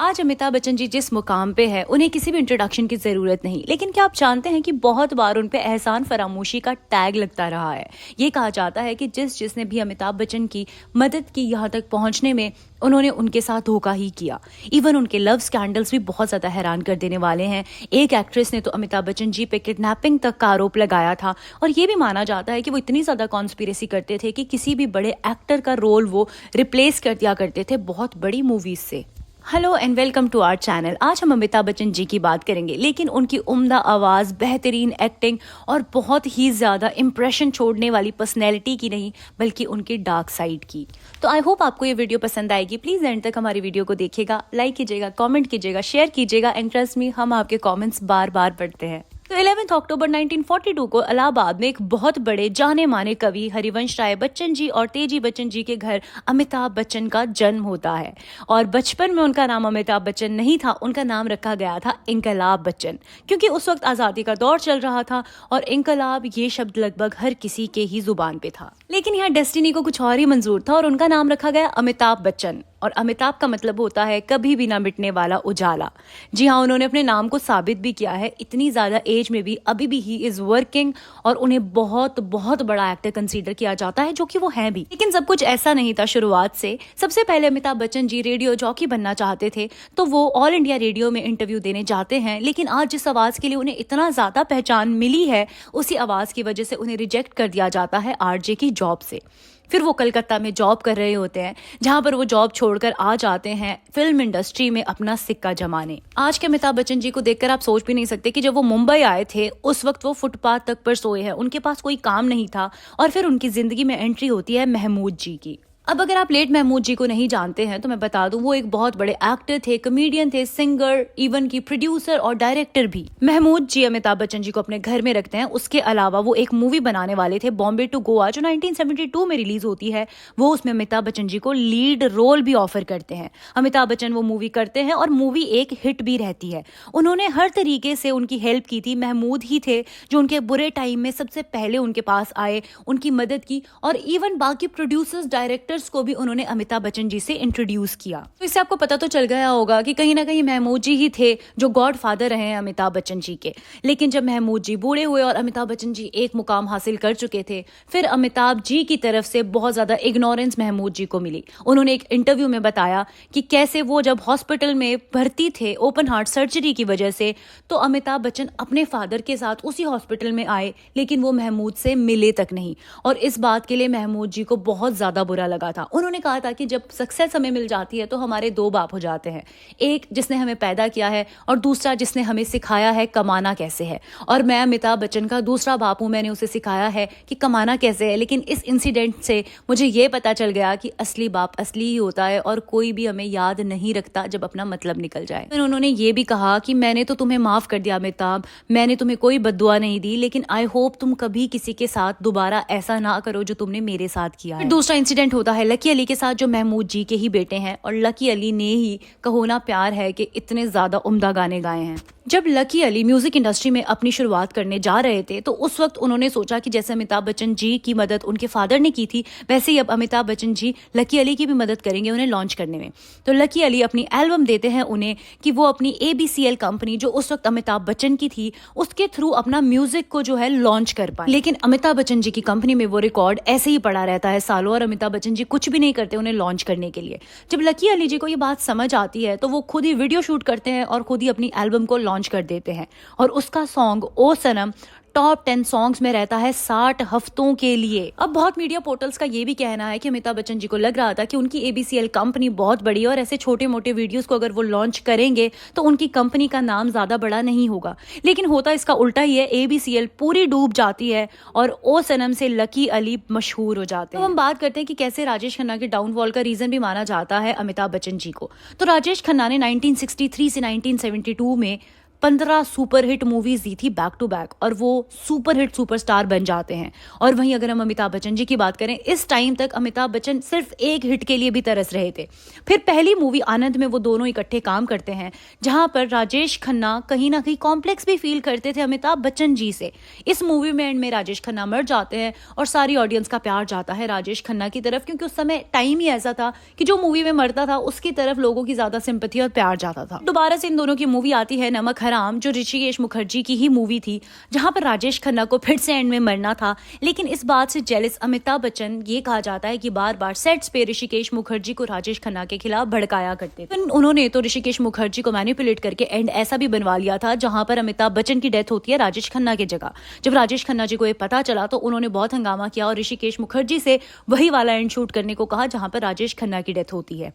आज अमिताभ बच्चन जी जिस मुकाम पे है उन्हें किसी भी इंट्रोडक्शन की ज़रूरत नहीं, लेकिन क्या आप जानते हैं कि बहुत बार उन पे एहसान फरामोशी का टैग लगता रहा है। ये कहा जाता है कि जिसने भी अमिताभ बच्चन की मदद की यहाँ तक पहुँचने में, उन्होंने उनके साथ धोखा ही किया। इवन उनके लव स्कैंडल्स भी बहुत ज़्यादा हैरान कर देने वाले हैं। एक एक्ट्रेस ने तो अमिताभ बच्चन जी पे किडनैपिंग तक का आरोप लगाया था और ये भी माना जाता है कि वो इतनी ज़्यादा कॉन्स्पिरेसी करते थे कि किसी भी बड़े एक्टर का रोल वो रिप्लेस कर दिया करते थे बहुत बड़ी मूवीज़ से। Hello and welcome to our channel. आज हम अमिताभ बच्चन जी की बात करेंगे, लेकिन उनकी उम्दा आवाज़, बेहतरीन एक्टिंग और बहुत ही ज़्यादा इम्प्रेशन छोड़ने वाली पर्सनैलिटी की नहीं, बल्कि उनकी डार्क साइड की। तो आई होप आपको ये वीडियो पसंद आएगी। प्लीज़ एंड तक हमारी वीडियो को देखिएगा, लाइक कीजिएगा, कमेंट कीजिएगा, शेयर कीजिएगा एंड ट्रस्ट मी, हम आपके कमेंट्स बार बार पढ़ते हैं। तो 11 अक्टूबर 1942 को इलाहाबाद में एक बहुत बड़े जाने माने कवि हरिवंश राय बच्चन जी और तेजी बच्चन जी के घर अमिताभ बच्चन का जन्म होता है। और बचपन में उनका नाम अमिताभ बच्चन नहीं था, उनका नाम रखा गया था इनकलाब बच्चन, क्योंकि उस वक्त आज़ादी का दौर चल रहा था और इनकलाब ये शब्द लगभग हर किसी के ही जुबान पे था। लेकिन यहाँ डेस्टिनी को कुछ और ही मंजूर था और उनका नाम रखा गया अमिताभ बच्चन। और अमिताभ का मतलब होता है कभी भी ना मिटने वाला उजाला। जी हाँ, उन्होंने अपने नाम को साबित भी किया है। इतनी ज़्यादा एज में भी अभी भी ही इज़ वर्किंग और उन्हें बहुत बहुत बड़ा एक्टर कंसीडर किया जाता है, जो कि वो हैं भी। लेकिन सब कुछ ऐसा नहीं था शुरुआत से। सबसे पहले अमिताभ बच्चन जी रेडियो जॉकी बनना चाहते थे, तो वो ऑल इंडिया रेडियो में इंटरव्यू देने जाते हैं। लेकिन आज जिस आवाज़ के लिए उन्हें इतना ज़्यादा पहचान मिली है, उसी आवाज़ की वजह से उन्हें रिजेक्ट कर दिया जाता है आरजे की जॉब से। फिर वो कलकत्ता में जॉब कर रहे होते हैं, जहां पर वो जॉब छोड़कर आ जाते हैं फिल्म इंडस्ट्री में अपना सिक्का जमाने। आज के अमिताभ बच्चन जी को देखकर आप सोच भी नहीं सकते कि जब वो मुंबई आए थे उस वक्त वो फुटपाथ तक पर सोए हैं, उनके पास कोई काम नहीं था। और फिर उनकी जिंदगी में एंट्री होती है महमूद जी की। अब अगर आप लेट महमूद जी को नहीं जानते हैं तो मैं बता दूं, वो एक बहुत बड़े एक्टर थे, कॉमेडियन थे, सिंगर, इवन की प्रोड्यूसर और डायरेक्टर भी। महमूद जी अमिताभ बच्चन जी को अपने घर में रखते हैं। उसके अलावा वो एक मूवी बनाने वाले थे, बॉम्बे टू गोवा, जो 1972 में रिलीज होती है। वो उसमें अमिताभ बच्चन जी को लीड रोल भी ऑफर करते हैं। अमिताभ बच्चन वो मूवी करते हैं और मूवी एक हिट भी रहती है। उन्होंने हर तरीके से उनकी हेल्प की थी। महमूद ही थे जो उनके बुरे टाइम में सबसे पहले उनके पास आए, उनकी मदद की और इवन बाकी प्रोड्यूसर्स, डायरेक्टर को भी उन्होंने अमिताभ बच्चन जी से इंट्रोड्यूस किया। तो इससे आपको पता तो चल गया होगा कि कहीं ना कहीं महमूद जी ही थे जो गॉड फादर रहे हैं अमिताभ बच्चन जी के। लेकिन जब महमूद जी बूढ़े हुए और अमिताभ बच्चन जी एक मुकाम हासिल कर चुके थे, फिर अमिताभ जी की तरफ से बहुत ज्यादा इग्नोरेंस महमूद जी को मिली। उन्होंने एक इंटरव्यू में बताया कि कैसे वो जब हॉस्पिटल में भर्ती थे ओपन हार्ट सर्जरी की वजह से, तो अमिताभ बच्चन अपने फादर के साथ उसी हॉस्पिटल में आए, लेकिन वो महमूद से मिले तक नहीं। और इस बात के लिए महमूद जी को बहुत ज्यादा बुरा लगा था। उन्होंने कहा था कि जब सक्सेस हमें मिल जाती है तो हमारे दो बाप हो जाते हैं, एक जिसने हमें पैदा किया है और दूसरा जिसने हमें सिखाया है कमाना कैसे है। और मैं अमिताभ बच्चन का दूसरा बाप हूं, मैंने उसे सिखाया है कि कमाना कैसे है। लेकिन इस इंसिडेंट से मुझे ये पता चल गया कि असली बाप असली ही होता है और कोई भी हमें याद नहीं रखता जब अपना मतलब निकल जाए। फिर उन्होंने ये भी कहा कि मैंने तो तुम्हें माफ कर दिया अमिताभ, मैंने तुम्हें कोई बद्दुआ नहीं दी, लेकिन आई होप तुम कभी किसी के साथ दोबारा ऐसा ना करो जो तुमने मेरे साथ किया है। दूसरा इंसिडेंट होता है लकी अली के साथ, जो महमूद जी के ही बेटे हैं। और लकी अली ने ही कहो ना प्यार है कि इतने ज्यादा उम्दा गाने गाए हैं। जब लकी अली म्यूजिक इंडस्ट्री में अपनी शुरुआत करने जा रहे थे, तो उस वक्त उन्होंने सोचा कि जैसे अमिताभ बच्चन जी की मदद उनके फादर ने की थी, वैसे ही अब अमिताभ बच्चन जी लकी अली की भी मदद करेंगे उन्हें लॉन्च करने में। तो लकी अली अपनी एल्बम देते हैं उन्हें कि वो अपनी ABCL कंपनी, जो उस वक्त अमिताभ बच्चन की थी, उसके थ्रू अपना म्यूजिक को जो है लॉन्च कर पाए। लेकिन अमिताभ बच्चन जी की कंपनी में वो रिकॉर्ड ऐसे ही पड़ा रहता है सालों, और अमिताभ बच्चन जी कुछ भी नहीं करते उन्हें लॉन्च करने के लिए। जब लकी अली जी को ये बात समझ आती है तो वो खुद ही वीडियो शूट करते हैं और खुद ही अपनी एल्बम को लॉन्च कर देते हैं। और उसका सॉन्ग ओ सनम टॉप 10 सॉन्ग्स में रहता है 60 हफ्तों के लिए। अब बहुत मीडिया पोर्टल्स का ये भी कहना है कि अमिताभ बच्चन जी को लग रहा था कि उनकी ABCL कंपनी बहुत बड़ी है और ऐसे छोटे मोटे वीडियोस को अगर वो लॉन्च करेंगे तो उनकी कंपनी का नाम ज्यादा बड़ा नहीं होगा। लेकिन होता इसका उल्टा ही है, ABCL पूरी डूब जाती है और ओ सनम से लकी अली मशहूर हो जाते हैं। तो हम बात करते हैं कि कैसे राजेश खन्ना के डाउनफॉल का रीजन भी माना जाता है अमिताभ बच्चन जी को। तो राजेश खन्ना ने 1963 से 1972 में 15 सुपरहिट मूवीज दी थी बैक टू बैक, और वो सुपरहिट सुपरस्टार बन जाते हैं। और वहीं अगर हम अमिताभ बच्चन जी की बात करें, इस टाइम तक अमिताभ बच्चन सिर्फ एक हिट के लिए भी तरस रहे थे। फिर पहली मूवी आनंद में वो दोनों इकट्ठे काम करते हैं, जहां पर राजेश खन्ना कहीं ना कहीं कॉम्प्लेक्स भी फील करते थे अमिताभ बच्चन जी से। इस मूवी में एंड में राजेश खन्ना मर जाते हैं और सारी ऑडियंस का प्यार जाता है राजेश खन्ना की तरफ, क्योंकि उस समय टाइम ही ऐसा था कि जो मूवी में मरता था उसकी तरफ लोगों की ज्यादा सिंपैथी और प्यार जाता था। दोबारा से इन दोनों की मूवी आती है नमक हराम, जो ऋषिकेश मुखर्जी की ही मूवी थी, जहां पर राजेश खन्ना को फिर से एंड में मरना था। लेकिन इस बात से जेलस अमिताभ बच्चन, ये कहा जाता है कि बार बार सेट्स पे ऋषिकेश मुखर्जी को राजेश खन्ना के खिलाफ भड़काया करते थे। उन्होंने तो ऋषिकेश मुखर्जी को मैनिपुलेट करके एंड ऐसा भी बनवा लिया था जहां पर अमिताभ बच्चन की डेथ होती है राजेश खन्ना की जगह। जब राजेश खन्ना जी को ये पता चला तो उन्होंने बहुत हंगामा किया और ऋषिकेश मुखर्जी से वही वाला एंड शूट करने को कहा जहां पर राजेश खन्ना की डेथ होती है।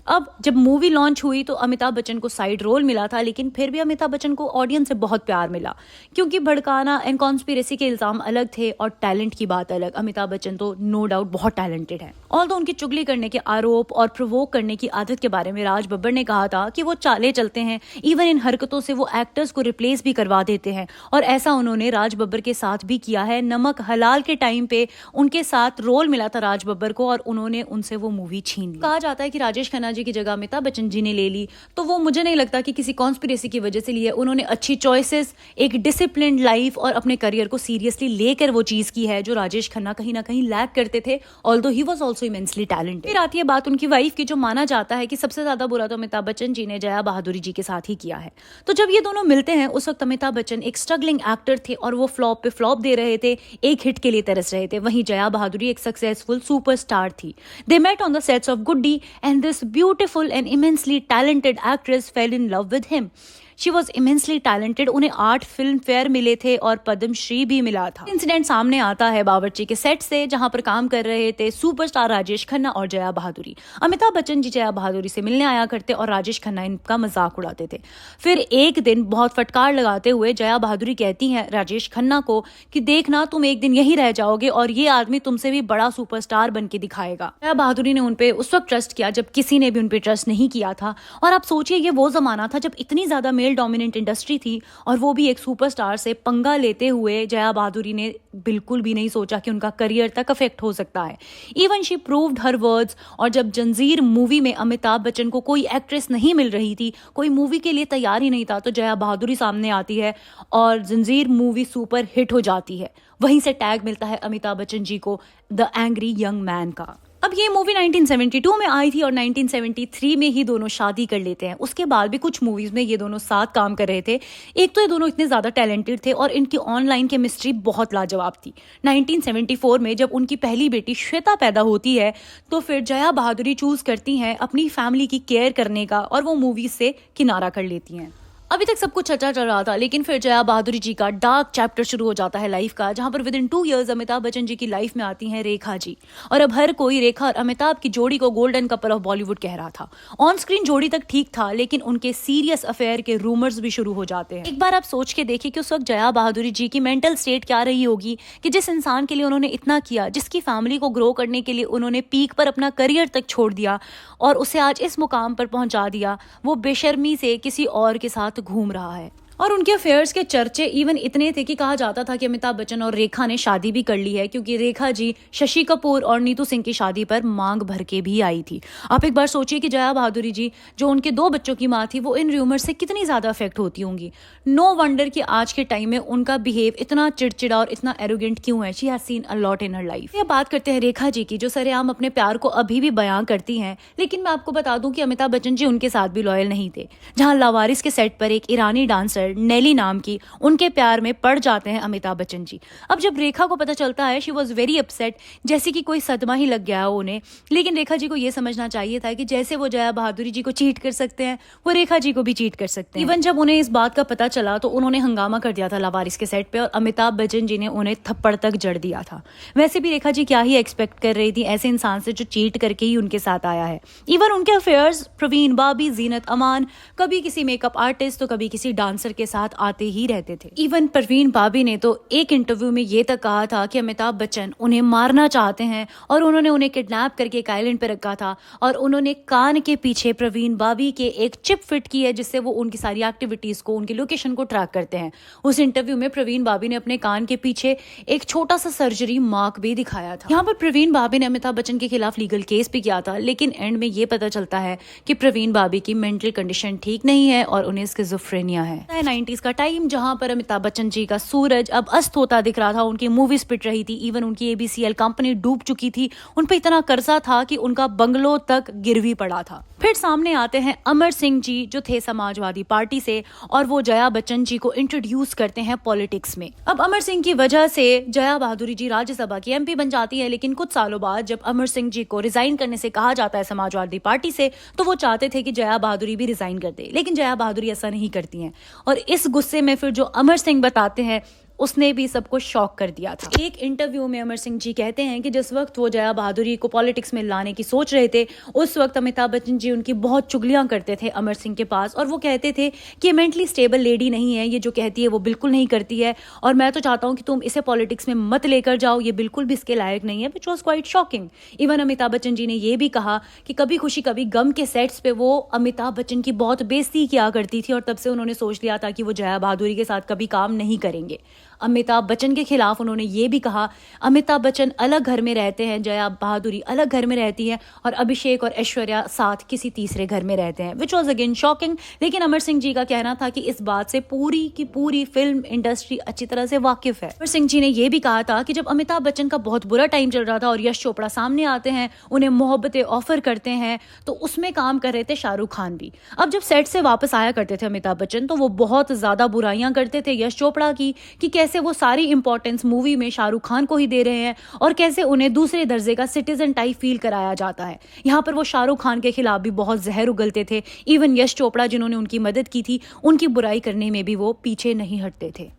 अब जब मूवी लॉन्च हुई तो अमिताभ बच्चन को साइड रोल मिला था, लेकिन फिर भी अमिताभ बच्चन को ऑडियंस से बहुत प्यार मिला, क्योंकि भड़काना एंड कॉन्स्पिरेसी के इल्जाम अलग थे और टैलेंट की बात अलग। अमिताभ बच्चन तो नो डाउट बहुत टैलेंटेड है। ऑल्दो उनकी चुगली करने के आरोप और प्रोवोक करने की आदत के बारे में राज बब्बर ने कहा था कि वो चाले चलते हैं, इवन इन हरकतों से वो एक्टर्स को रिप्लेस भी करवा देते हैं, और ऐसा उन्होंने राज बब्बर के साथ भी किया है। नमक हलाल के टाइम पे उनके साथ रोल मिला था राज बब्बर को और उन्होंने उनसे वो मूवी छीन ली। कहा जाता है कि राजेश खन्ना जी की जगह अमिताभ बच्चन जी ने ले ली, तो वो मुझे नहीं लगता कि किसी कॉन्स्पिरेसी की वजह से लिए। उन्होंने अच्छी चॉइसेस, एक डिसिप्लिन्ड लाइफ और अपने करियर को सीरियसली लेकर वो चीज की है जो राजेश खन्ना कहीं ना कहीं लैक करते थे, although he was also immensely talented. फिर आती है बात उनकी वाइफ की, जो माना जाता है कि सबसे ज्यादा बुरा तो अमिताभ बच्चन जी ने जया बहादुरी जी के साथ ही किया है। तो जब ये दोनों मिलते हैं उस वक्त अमिताभ बच्चन एक स्ट्रगलिंग एक्टर थे और वो फ्लॉप पे फ्लॉप दे रहे थे, एक हिट के लिए तरस रहे थे। वहीं जया बहादुरी एक सक्सेसफुल सुपरस्टार थी। They met on the sets of Guddi and this beautiful and immensely talented actress fell in love with him. She was immensely talented. उन्हें 8 फिल्म फेयर मिले थे और पद्मश्री भी मिला था। इंसिडेंट सामने आता है बावर्ची के सेट से, जहां पर काम कर रहे थे सुपरस्टार राजेश खन्ना और जया बहादुरी। अमिताभ बच्चन जी जया बहादुरी से मिलने आया करते और राजेश खन्ना इनका मजाक उड़ाते थे। फिर एक दिन बहुत फटकार लगाते हुए जया बहादुरी कहती हैं राजेश खन्ना को कि देखना, तुम एक दिन यही रह जाओगे और ये आदमी तुमसे भी बड़ा सुपरस्टार बन के दिखाएगा। जया बहादुरी ने उनपे उस वक्त ट्रस्ट किया जब किसी ने भी उनपे ट्रस्ट नहीं किया था। और आप सोचिए, ये वो जमाना था जब इतनी ज्यादा डोमिनेंट इंडस्ट्री थी और वो भी एक सुपरस्टार से पंगा लेते हुए जया बहादुरी ने बिल्कुल भी नहीं सोचा कि उनका करियर तक अफेक्ट हो सकता है। Even she proved her words. और जब जंजीर मूवी में अमिताभ बच्चन को कोई एक्ट्रेस नहीं मिल रही थी, कोई मूवी के लिए तैयार ही नहीं था, तो जया बहादुरी सामने आती है और जंजीर मूवी सुपर हिट हो जाती है। वहीं से टैग मिलता है अमिताभ बच्चन जी को द एंग्री यंग मैन का। अब ये मूवी 1972 में आई थी और 1973 में ही दोनों शादी कर लेते हैं। उसके बाद भी कुछ मूवीज में ये दोनों साथ काम कर रहे थे। एक तो ये दोनों इतने ज्यादा टैलेंटेड थे और इनकी ऑनलाइन केमिस्ट्री बहुत लाजवाब थी। 1974 में जब उनकी पहली बेटी श्वेता पैदा होती है तो फिर जया बहादुरी चूज करती हैं अपनी फैमिली की केयर करने का और वो मूवीज से किनारा कर लेती हैं। अभी तक सब कुछ अच्छा चल रहा था, लेकिन फिर जया बहादुरी जी का डार्क चैप्टर शुरू हो जाता है लाइफ का, जहां पर within 2 years Amitabh Bachchan ji की लाइफ में आती हैं रेखा जी। और अब हर कोई रेखा और अमिताभ की जोड़ी को गोल्डन कपल ऑफ बॉलीवुड कह रहा था। ऑन स्क्रीन जोड़ी तक ठीक था, लेकिन उनके सीरियस अफेयर के रूमर्स भी शुरू हो जाते हैं। एक बार आप सोच के देखिए कि उस वक्त जया बहादुरी जी की मेंटल स्टेट क्या रही होगी कि जिस इंसान के लिए उन्होंने इतना किया, जिसकी फैमिली को ग्रो करने के लिए उन्होंने पीक पर अपना करियर तक छोड़ दिया और उसे आज इस मुकाम पर पहुंचा दिया, वो बेशर्मी से किसी और के साथ घूम रहा है। और उनके अफेयर्स के चर्चे इवन इतने थे कि कहा जाता था कि अमिताभ बच्चन और रेखा ने शादी भी कर ली है, क्योंकि रेखा जी शशि कपूर और नीतू सिंह की शादी पर मांग भर के भी आई थी। आप एक बार सोचिए कि जया बहादुरी जी, जो उनके 2 बच्चों की माँ थी, वो इन र्यूमर से कितनी ज्यादा अफेक्ट होती होंगी। नो वंडर कि आज के टाइम में उनका बिहेव इतना चिड़चिड़ा और इतना एरोगेंट क्यों है। She has seen a lot in her life. ये बात करते हैं रेखा जी की, जो सरेआम अपने प्यार को अभी भी बयां करती हैं। लेकिन मैं आपको बता दूं कि अमिताभ बच्चन जी उनके साथ भी लॉयल नहीं थे। जहां लावारिस के सेट पर एक ईरानी डांसर नेली नाम की उनके प्यार में पड़ जाते हैं अमिताभ बच्चन जी। अब जब रेखा को पता चलता है, शी वॉज वेरी अपसेट, जैसे कि कोई सदमा ही लग गया हो उन्हें। लेकिन रेखा जी को यह समझना चाहिए था कि जैसे वो जया बहादुरी जी को चीट कर सकते हैं, वो रेखा जी को भी चीट कर सकते हैं। इवन जब उन्हें इस बात का पता चला तो उन्होंने हंगामा कर दिया था लावारिस के सेट पे और अमिताभ बच्चन जी ने उन्हें थप्पड़ तक जड़ दिया था। वैसे भी रेखा जी क्या ही एक्सपेक्ट कर रही थी ऐसे इंसान से जो चीट करके ही उनके साथ आया है। इवन उनके अफेयर्स प्रवीण, बाबी, जीनत अमान, कभी किसी मेकअप आर्टिस्ट तो कभी किसी डांसर के साथ आते ही रहते थे। इवन प्रवीण बाबी ने तो एक इंटरव्यू में ये तक कहा था कि अमिताभ बच्चन उन्हें मारना चाहते हैं और उन्होंने उन्हें किडनैप करके एक आइलैंड पे रखा था और उन्होंने कान के पीछे प्रवीण बाबी के एक चिप फिट की है जिससे वो उनकी सारी एक्टिविटीज को, उनकी लोकेशन को ट्रैक करते हैं। उस इंटरव्यू में प्रवीण बाबी ने अपने कान के पीछे एक छोटा सा सर्जरी मार्क भी दिखाया था। यहाँ पर प्रवीण बाबी ने अमिताभ बच्चन के खिलाफ लीगल केस भी किया था, लेकिन एंड में ये पता चलता है कि प्रवीण बाबी की मेंटल कंडीशन ठीक नहीं है और उन्हें स्किज़ोफ्रेनिया है। 90s का टाइम जहां पर अमिताभ बच्चन जी का सूरज अब अस्त होता दिख रहा था, उनकी मूवीज पिट रही थी, इवन उनकी ABCL कंपनी डूब चुकी थी, उन पर इतना कर्जा था कि उनका बंगलो तक गिरवी पड़ा था। फिर सामने आते हैं अमर सिंह जी जो थे समाजवादी पार्टी से और वो जया बच्चन जी को इंट्रोड्यूस करते हैं पॉलिटिक्स में। अब अमर सिंह की वजह से जया बहादुरी जी राज्यसभा की MP बन जाती है, लेकिन कुछ सालों बाद जब अमर सिंह जी को रिजाइन करने से कहा जाता है समाजवादी पार्टी से, तो वो चाहते थे कि जया बहादुरी भी रिजाइन कर दे, लेकिन जया बहादुरी ऐसा नहीं करती हैं और इस गुस्से में फिर जो अमर सिंह बताते हैं उसने भी सबको शॉक कर दिया था। एक इंटरव्यू में अमर सिंह जी कहते हैं कि जिस वक्त वो जया बहादुरी को पॉलिटिक्स में लाने की सोच रहे थे, उस वक्त अमिताभ बच्चन जी उनकी बहुत चुगलियां करते थे अमर सिंह के पास और वो कहते थे कि मेंटली स्टेबल लेडी नहीं है, ये जो कहती है वो बिल्कुल नहीं करती है और मैं तो चाहता हूं कि तुम इसे पॉलिटिक्स में मत लेकर जाओ, ये बिल्कुल भी इसके लायक नहीं है, which was quite shocking. Even Amitabh Bachchan ji ने यह भी कहा कि कभी खुशी कभी गम के सेट्स पे वो अमिताभ बच्चन की बहुत बेइज्जती किया करती थी और तब से उन्होंने सोच लिया था कि वो जया बहादुरी के साथ कभी काम नहीं करेंगे। अमिताभ बच्चन के खिलाफ उन्होंने ये भी कहा, अमिताभ बच्चन अलग घर में रहते हैं, जया बहादुरी अलग घर में रहती है और अभिषेक और ऐश्वर्या साथ किसी तीसरे घर में रहते हैं, विच वॉज अगेन शॉकिंग। लेकिन अमर सिंह जी का कहना था कि इस बात से पूरी की पूरी फिल्म इंडस्ट्री अच्छी तरह से वाकिफ है। अमर सिंह जी ने यह भी कहा था कि जब अमिताभ बच्चन का बहुत बुरा टाइम चल रहा था और यश चोपड़ा सामने आते हैं, उन्हें मोहब्बतें ऑफर करते हैं, तो उसमें काम कर रहे थे शाहरुख खान भी। अब जब सेट से वापस आया करते थे अमिताभ बच्चन तो वो बहुत ज्यादा बुराइयां करते थे यश चोपड़ा की कि कैसे वो सारी इंपॉर्टेंस मूवी में शाहरुख खान को ही दे रहे हैं और कैसे उन्हें दूसरे दर्जे का सिटीजन टाइप फील कराया जाता है। यहाँ पर वो शाहरुख खान के खिलाफ भी बहुत जहर उगलते थे। इवन यश चोपड़ा जिन्होंने उनकी मदद की थी, उनकी बुराई करने में भी वो पीछे नहीं हटते थे।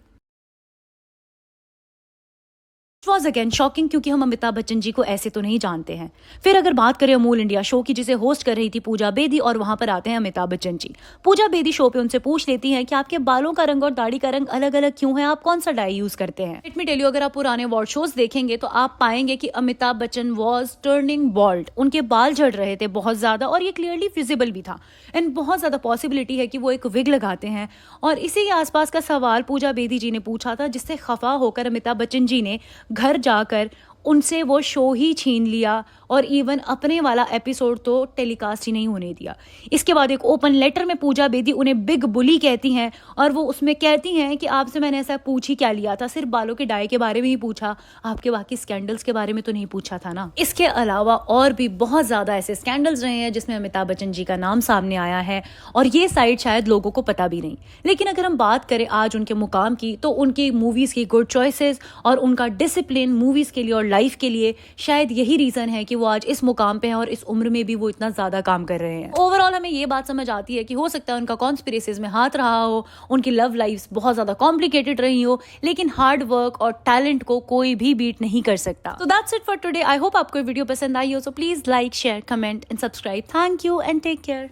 वॉज अगेन शॉकिंग क्योंकि हम अमिताभ बच्चन जी को ऐसे तो नहीं जानते हैं। फिर अगर बात करें अमूल इंडिया शो की जिसे होस्ट कर रही थी पूजा बेदी और वहां पर आते हैं अमिताभ बच्चन जी। पूजा बेदी शो पे उनसे पूछ लेती हैं कि आपके बालों का रंग और दाढ़ी का रंग अलग अलग क्यों है, आप कौन सा डाई यूज करते हैं। लेट मी टेल यू, अगर आप पुराने अवार्ड शोज देखेंगे तो आप पाएंगे कि Amitabh Bachchan was turning bald, उनके बाल झड़ रहे थे बहुत ज्यादा और ये क्लियरली विजिबल भी था एंड बहुत ज्यादा पॉसिबिलिटी है कि वो एक विग लगाते हैं। और इसी के आसपास का सवाल पूजा बेदी जी ने पूछा था जिससे खफा होकर अमिताभ बच्चन जी ने घर जाकर उनसे वो शो ही छीन लिया और इवन अपने वाला एपिसोड तो टेलीकास्ट ही नहीं होने दिया। इसके बाद एक ओपन लेटर में पूजा बेदी उन्हें बिग बुली कहती हैं और वो उसमें कहती हैं कि आपसे मैंने ऐसा पूछ ही क्या लिया था, सिर्फ बालों के डाई के बारे में ही पूछा, आपके बाकी स्कैंडल्स के बारे में तो नहीं पूछा था ना। इसके अलावा और भी बहुत ज्यादा ऐसे स्कैंडल्स रहे हैं जिसमें अमिताभ बच्चन जी का नाम सामने आया है और ये साइड शायद लोगों को पता भी नहीं। लेकिन अगर हम बात करें आज उनके मुकाम की तो उनकी मूवीज की गुड चॉइसेस और उनका डिसिप्लिन मूवीज के लिए और लाइफ के लिए शायद यही रीजन है कि वो आज इस मुकाम पे हैं और इस उम्र में भी वो इतना ज्यादा काम कर रहे हैं। ओवरऑल हमें ये बात समझ आती है कि हो सकता है उनका कॉन्स्पिरेसीज में हाथ रहा हो, उनकी लव लाइफ बहुत ज्यादा कॉम्प्लिकेटेड रही हो, लेकिन हार्ड वर्क और टैलेंट को कोई भी बीट नहीं कर सकता। तो that's it for today. I hope आपको वीडियो पसंद आई हो, so please like share comment and subscribe. Thank you and take care.